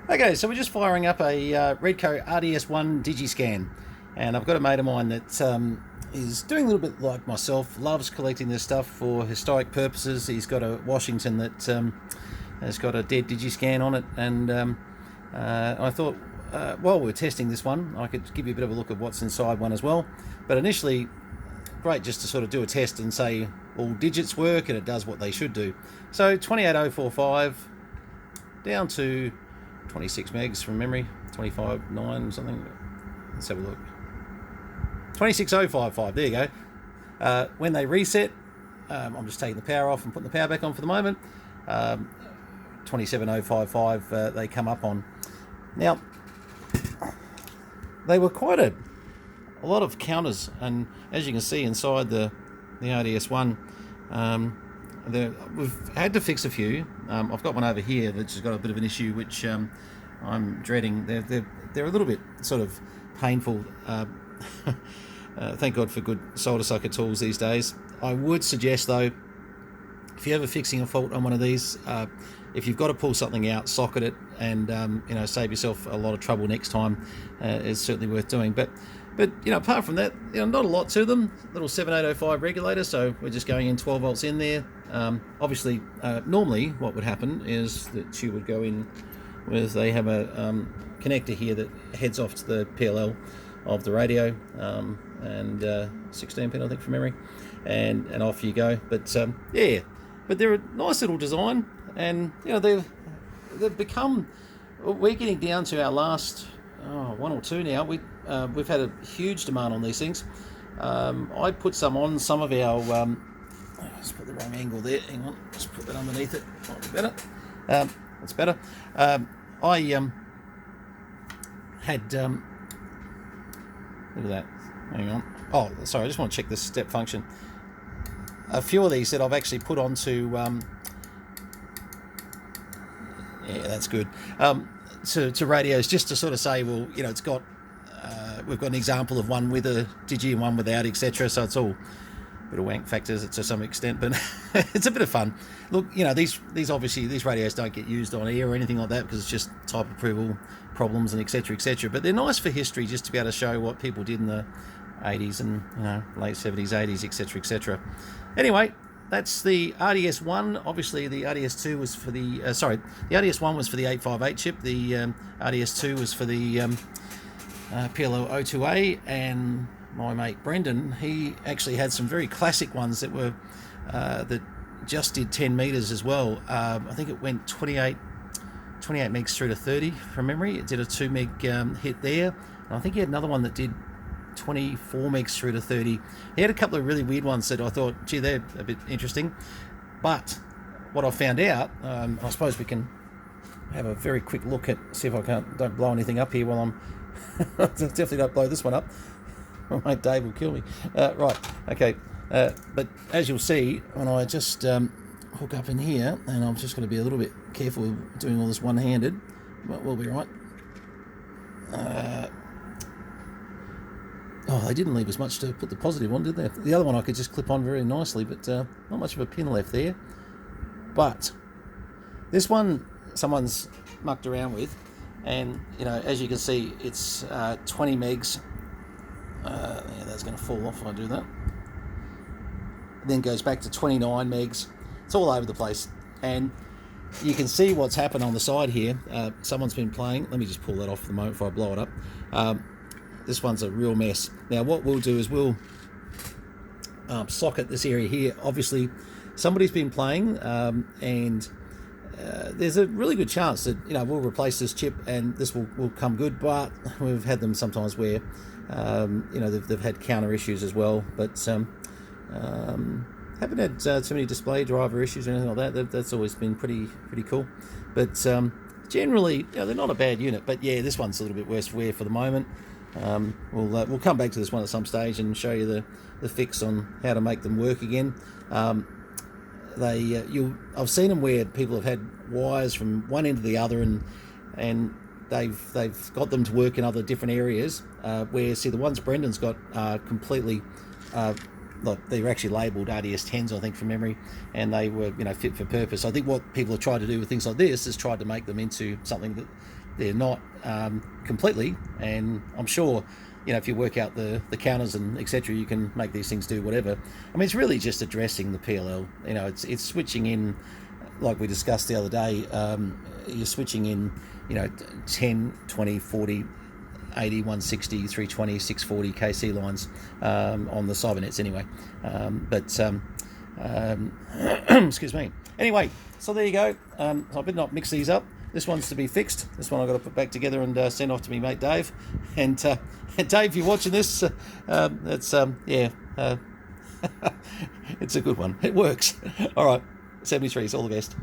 Okay, so we're just firing up a Redco RDS-1 Digiscan, and I've got a mate of mine that is doing a little bit like myself, loves collecting this stuff for historic purposes. He's got a Washington that has got a dead Digiscan on it, and I thought while we're testing this one, I could give you a bit of a look at what's inside one as well. But initially, great just to sort of do a test and say all digits work and it does what they should do. So 28045 down to 26 megs from memory, 25.9 something. Let's have a look. 26055, there you go. When they reset, I'm just taking the power off and putting the power back on for the moment. 27055 they come up on. Now, they were quite a lot of counters, and as you can see inside the RDS1, we've had to fix a few. I've got one over here that's just got a bit of an issue which I'm dreading. They're a little bit sort of painful. Thank God for good solder sucker tools these days. I would suggest though, if you're ever fixing a fault on one of these, if you've got to pull something out, socket it, and save yourself a lot of trouble next time. It's certainly worth doing. But apart from that, not a lot to them. Little 7805 regulator, so we're just going in 12 volts in there. Obviously, normally what would happen is that you would go in with, they have a connector here that heads off to the PLL of the radio, and 16 pin I think from memory, and off you go. But yeah, but they're a nice little design, and they've become. We're getting down to our last one or two now. We've had a huge demand on these things. I put some on some of our. Let's put the wrong angle there. Hang on, just put that underneath it. Might be better. That's better. I had. Look at that. Hang on. Oh, sorry. I just want to check the step function. A few of these that I've actually put onto. Yeah, that's good. To radios, just to sort of say, well, it's got. We've got an example of one with a digi and one without, etc. So it's all a bit of wank factors to some extent, but it's a bit of fun. Look, these obviously these radios don't get used on air or anything like that because it's just type approval problems and etc. etc. But they're nice for history, just to be able to show what people did in the 80s and late 70s, 80s, etc. etc. Anyway, that's the RDS1. Obviously, the RDS2 was for the the RDS1 was for the 858 chip. The RDS2 was for the PLO 02A, and my mate Brendan, he actually had some very classic ones that were that just did 10 meters as well. I think it went 28 megs through to 30 from memory. It did a 2 meg hit there, and I think he had another one that did 24 megs through to 30. He had a couple of really weird ones that I thought, gee, they're a bit interesting. But what I found out, I suppose we can have a very quick look at, see if I don't blow anything up here while I'm definitely don't blow this one up. My mate Dave will kill me. Right, okay. But as you'll see, when I just hook up in here, and I'm just going to be a little bit careful with doing all this one-handed, but we'll be right. They didn't leave us much to put the positive on, did they? The other one I could just clip on very nicely, but not much of a pin left there. But this one, someone's mucked around with, and as you can see, it's 20 megs. Yeah, that's going to fall off if I do that. Then goes back to 29 megs. It's all over the place, and you can see what's happened on the side here. Someone's been playing. Let me just pull that off for the moment before I blow it up. This one's a real mess. Now what we'll do is we'll socket this area here. Obviously somebody's been playing, and there's a really good chance that we'll replace this chip and this will come good, but we've had them sometimes where they've had counter issues as well, but haven't had too many display driver issues or anything like that. That's always been pretty cool. But generally, they're not a bad unit. But yeah, this one's a little bit worse wear for the moment. We'll come back to this one at some stage and show you the fix on how to make them work again. I've seen them where people have had wires from one end to the other, and they've got them to work in other different areas. Where see the ones Brendan's got are completely. Look, they were actually labelled RDS10s, I think, from memory, and they were, fit for purpose. I think what people have tried to do with things like this is tried to make them into something that they're not completely, and I'm sure, you know, if you work out the counters and etc., you can make these things do whatever. I mean, it's really just addressing the PLL. You know, it's switching in, like we discussed the other day. You're switching in, you know, 10, 20, 40, 80, 160, 320, 640 KC lines on the cybernets anyway. Excuse me. Anyway, so there you go. I better not mix these up. This one's to be fixed. This one I've got to put back together and send off to me mate Dave. And Dave, if you're watching this, it's yeah, it's a good one. It works. All right, 73s. All the best.